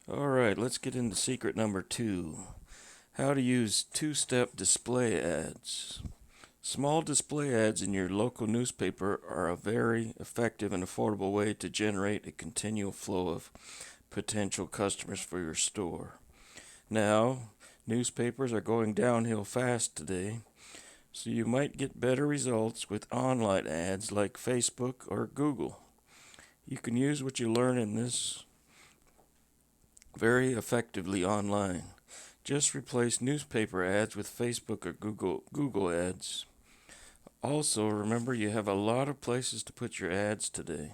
Alright, let's get into secret number 2. How to use two-step display ads. Small display ads in your local newspaper are a very effective and affordable way to generate a continual flow of potential customers for your store. Now, newspapers are going downhill fast today, so you might get better results with online ads like Facebook or Google. You can use what you learn in this very effectively online. Just replace newspaper ads with Facebook or Google ads. Also, remember you have a lot of places to put your ads today.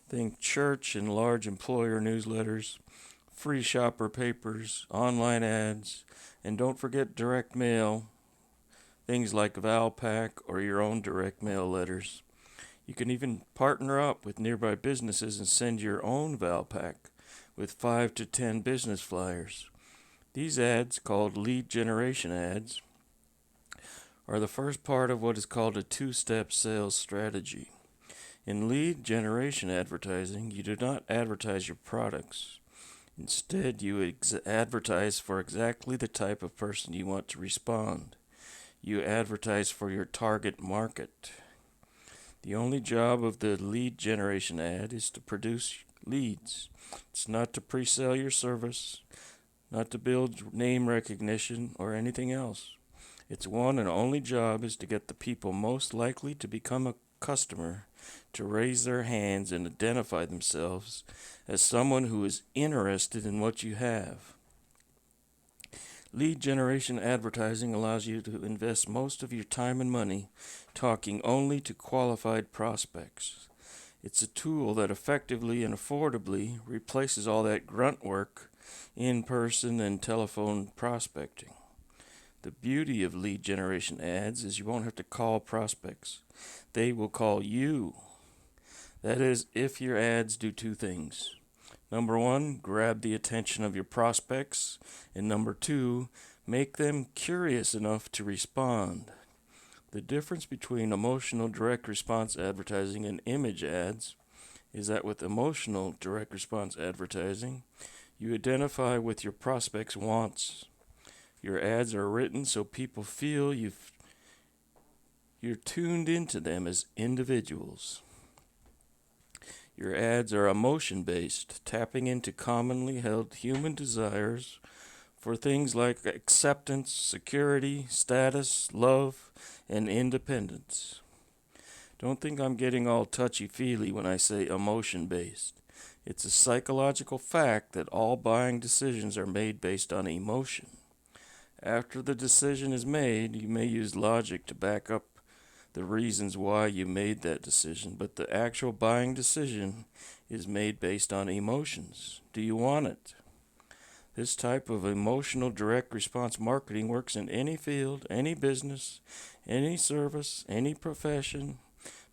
Think church and large employer newsletters, free shopper papers, online ads, and don't forget direct mail, things like Valpak or your own direct mail letters. You can even partner up with nearby businesses and send your own Valpak with 5 to 10 business flyers. These ads, called lead generation ads, are the first part of what is called a two-step sales strategy. In lead generation advertising, you do not advertise your products. Instead, you advertise for exactly the type of person you want to respond. You advertise for your target market. The only job of the lead generation ad is to produce leads. It's not to pre-sell your service, not to build name recognition or anything else. Its one and only job is to get the people most likely to become a customer to raise their hands and identify themselves as someone who is interested in what you have. Lead generation advertising allows you to invest most of your time and money talking only to qualified prospects. It's a tool that effectively and affordably replaces all that grunt work, in-person and telephone prospecting. The beauty of lead generation ads is you won't have to call prospects. They will call you. That is, if your ads do two things. Number one, grab the attention of your prospects. And number two, make them curious enough to respond. The difference between emotional direct response advertising and image ads is that with emotional direct response advertising, you identify with your prospects' wants. Your ads are written so people feel you're tuned into them as individuals. Your ads are emotion-based, tapping into commonly held human desires for things like acceptance, security, status, love, and independence. Don't think I'm getting all touchy-feely when I say emotion-based. It's a psychological fact that all buying decisions are made based on emotion. After the decision is made, you may use logic to back up the reasons why you made that decision, but the actual buying decision is made based on emotions. Do you want it? This type of emotional direct response marketing works in any field, any business, any service, any profession,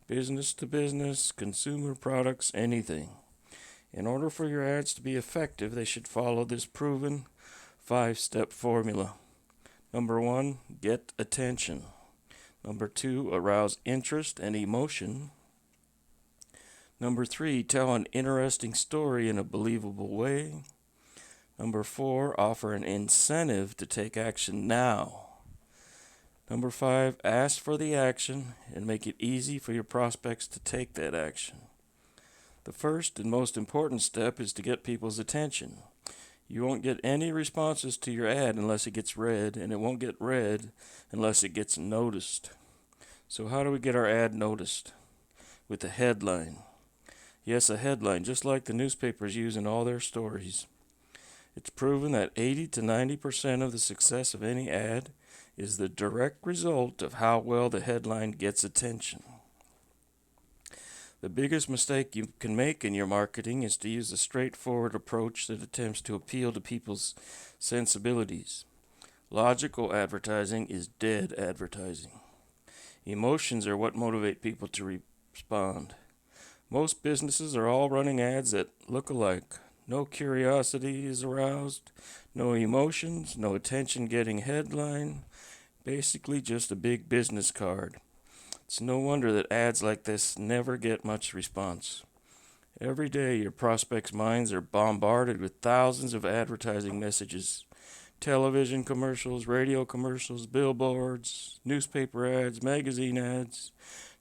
business to business, consumer products, anything. In order for your ads to be effective, they should follow this proven 5-step formula. Number 1, get attention. Number 2, arouse interest and emotion. Number 3, tell an interesting story in a believable way. Number 4, offer an incentive to take action now. Number 5, ask for the action and make it easy for your prospects to take that action. The first and most important step is to get people's attention. You won't get any responses to your ad unless it gets read, and it won't get read unless it gets noticed. So how do we get our ad noticed? With a headline. Yes, a headline, just like the newspapers use in all their stories. It's proven that 80 to 90% of the success of any ad is the direct result of how well the headline gets attention. The biggest mistake you can make in your marketing is to use a straightforward approach that attempts to appeal to people's sensibilities. Logical advertising is dead advertising. Emotions are what motivate people to respond. Most businesses are all running ads that look alike. No curiosity is aroused, no emotions, no attention-getting headline, basically just a big business card. It's no wonder that ads like this never get much response. Every day, your prospects' minds are bombarded with thousands of advertising messages: television commercials, radio commercials, billboards, newspaper ads, magazine ads,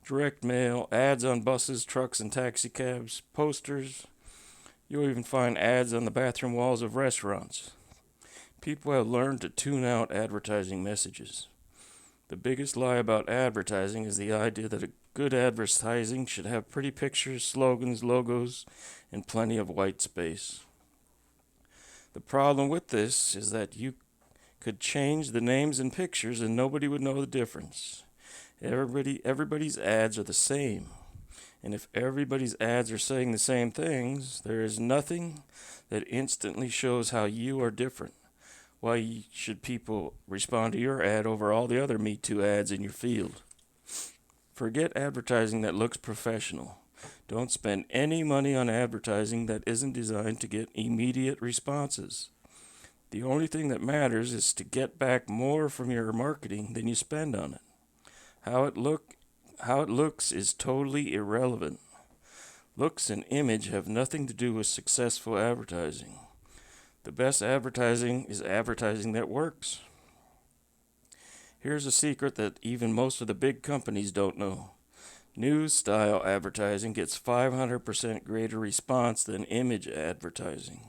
direct mail, ads on buses, trucks, and taxicabs, posters. You'll even find ads on the bathroom walls of restaurants. People have learned to tune out advertising messages. The biggest lie about advertising is the idea that a good advertising should have pretty pictures, slogans, logos, and plenty of white space. The problem with this is that you could change the names and pictures and nobody would know the difference. Everybody's ads are the same. And if everybody's ads are saying the same things, there is nothing that instantly shows how you are different. Why should people respond to your ad over all the other Me Too ads in your field? Forget advertising that looks professional. Don't spend any money on advertising that isn't designed to get immediate responses. The only thing that matters is to get back more from your marketing than you spend on it. How it looks is totally irrelevant. Looks and image have nothing to do with successful advertising. The best advertising is advertising that works. Here's a secret that even most of the big companies don't know. News-style advertising gets 500% greater response than image advertising.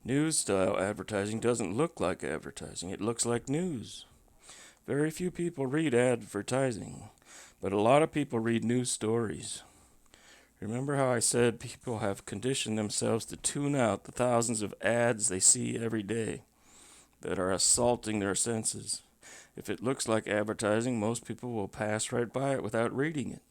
News-style advertising doesn't look like advertising. It looks like news. Very few people read advertising, but a lot of people read news stories. Remember how I said people have conditioned themselves to tune out the thousands of ads they see every day that are assaulting their senses? If it looks like advertising, most people will pass right by it without reading it.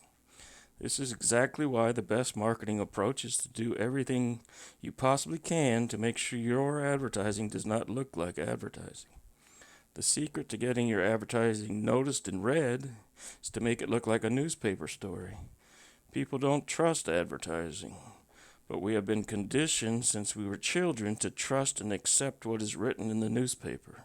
This is exactly why the best marketing approach is to do everything you possibly can to make sure your advertising does not look like advertising. The secret to getting your advertising noticed and read is to make it look like a newspaper story. People don't trust advertising, but we have been conditioned since we were children to trust and accept what is written in the newspaper.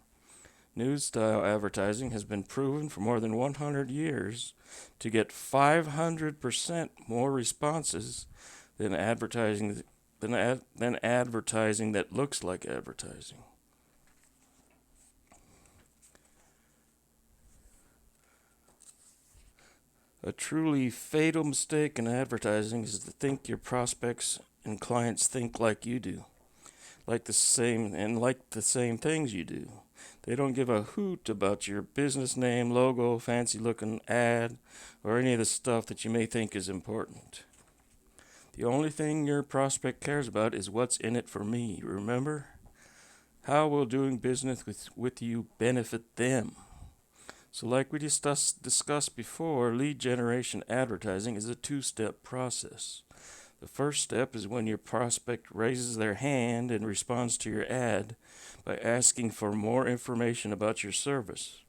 News-style advertising has been proven for more than 100 years to get 500% more responses than advertising that looks like advertising. A truly fatal mistake in advertising is to think your prospects and clients think like you do, like the same things you do. They don't give a hoot about your business name, logo, fancy-looking ad, or any of the stuff that you may think is important. The only thing your prospect cares about is what's in it for me, remember? How will doing business with you benefit them? So like we discussed before, lead generation advertising is a two-step process. The first step is when your prospect raises their hand and responds to your ad by asking for more information about your service.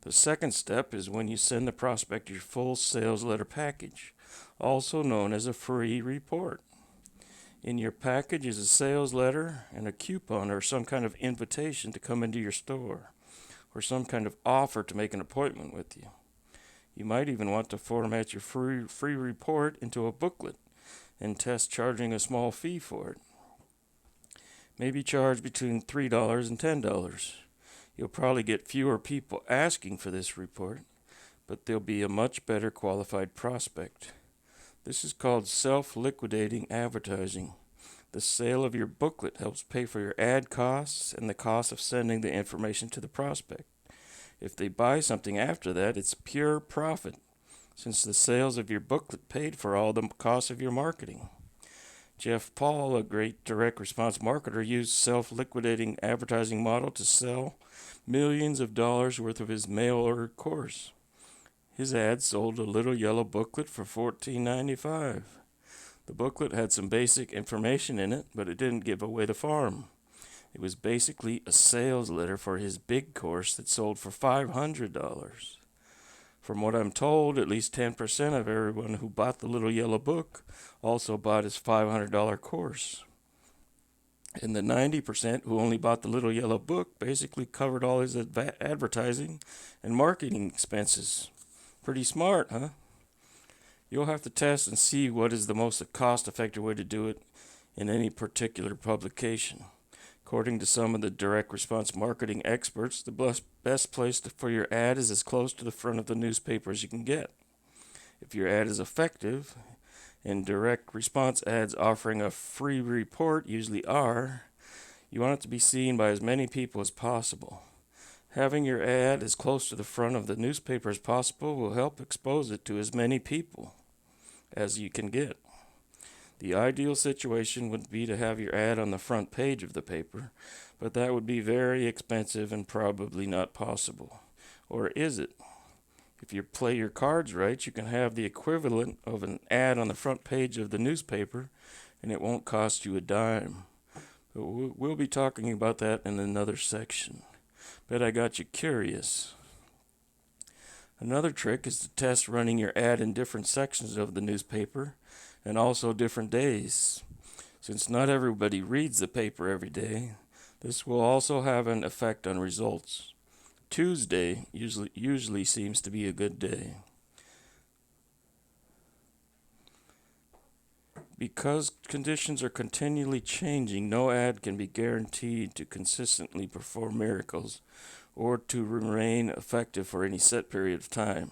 The second step is when you send the prospect your full sales letter package, also known as a free report. In your package is a sales letter and a coupon or some kind of invitation to come into your store, or some kind of offer to make an appointment with you. You might even want to format your free report into a booklet and test charging a small fee for it. Maybe charge between $3 and $10. You'll probably get fewer people asking for this report, but they'll be a much better qualified prospect. This is called self-liquidating advertising. The sale of your booklet helps pay for your ad costs and the cost of sending the information to the prospect. If they buy something after that, it's pure profit, since the sales of your booklet paid for all the costs of your marketing. Jeff Paul, a great direct response marketer, used self-liquidating advertising model to sell millions of dollars worth of his mail-order course. His ad sold a little yellow booklet for $14.95. The booklet had some basic information in it, but it didn't give away the farm. It was basically a sales letter for his big course that sold for $500. From what I'm told, at least 10% of everyone who bought the little yellow book also bought his $500 course. And the 90% who only bought the little yellow book basically covered all his advertising and marketing expenses. Pretty smart, huh? You'll have to test and see what is the most cost-effective way to do it in any particular publication. According to some of the direct response marketing experts, the best place for your ad is as close to the front of the newspaper as you can get. If your ad is effective, and direct response ads offering a free report usually are, you want it to be seen by as many people as possible. Having your ad as close to the front of the newspaper as possible will help expose it to as many people as you can get. The ideal situation would be to have your ad on the front page of the paper, but that would be very expensive and probably not possible. Or is it? If you play your cards right, you can have the equivalent of an ad on the front page of the newspaper, and it won't cost you a dime. But we'll be talking about that in another section. Bet I got you curious. Another trick is to test running your ad in different sections of the newspaper and also different days. Since not everybody reads the paper every day, this will also have an effect on results. Tuesday usually seems to be a good day. Because conditions are continually changing, no ad can be guaranteed to consistently perform miracles or to remain effective for any set period of time.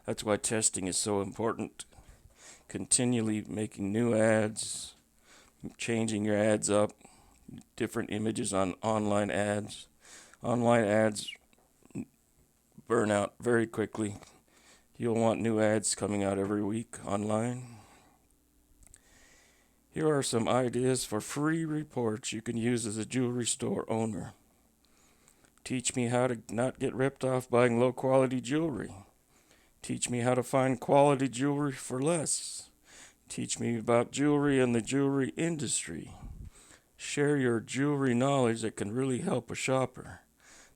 That's why testing is so important. Continually making new ads, changing your ads up, different images on online ads. Online ads burn out very quickly. You'll want new ads coming out every week online. Here are some ideas for free reports you can use as a jewelry store owner. Teach me how to not get ripped off buying low quality jewelry. Teach me how to find quality jewelry for less. Teach me about jewelry and the jewelry industry. Share your jewelry knowledge that can really help a shopper.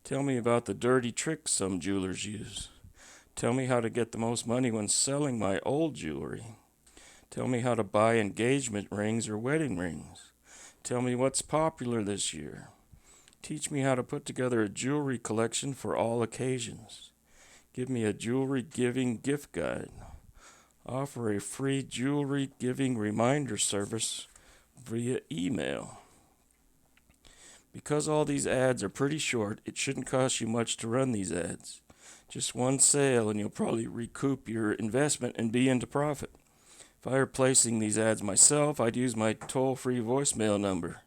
Tell me about the dirty tricks some jewelers use. Tell me how to get the most money when selling my old jewelry. Tell me how to buy engagement rings or wedding rings. Tell me what's popular this year. Teach me how to put together a jewelry collection for all occasions. Give me a jewelry giving gift guide. Offer a free jewelry giving reminder service via email. Because all these ads are pretty short, it shouldn't cost you much to run these ads. Just one sale and you'll probably recoup your investment and be into profit. If I were placing these ads myself, I'd use my toll-free voicemail number.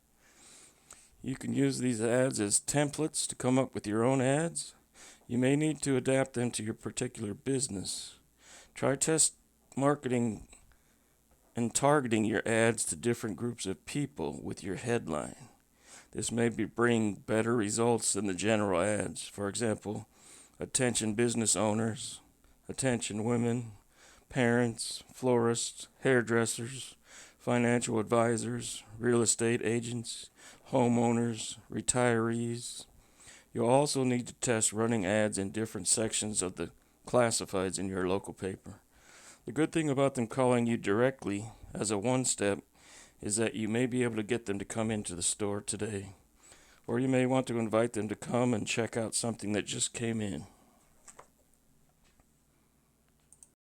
You can use these ads as templates to come up with your own ads. You may need to adapt them to your particular business. Try test marketing and targeting your ads to different groups of people with your headline. This may bring better results than the general ads. For example, attention business owners, attention women, parents, florists, hairdressers, financial advisors, real estate agents, homeowners, retirees. You'll also need to test running ads in different sections of the classifieds in your local paper. The good thing about them calling you directly as a one-step is that you may be able to get them to come into the store today. Or you may want to invite them to come and check out something that just came in.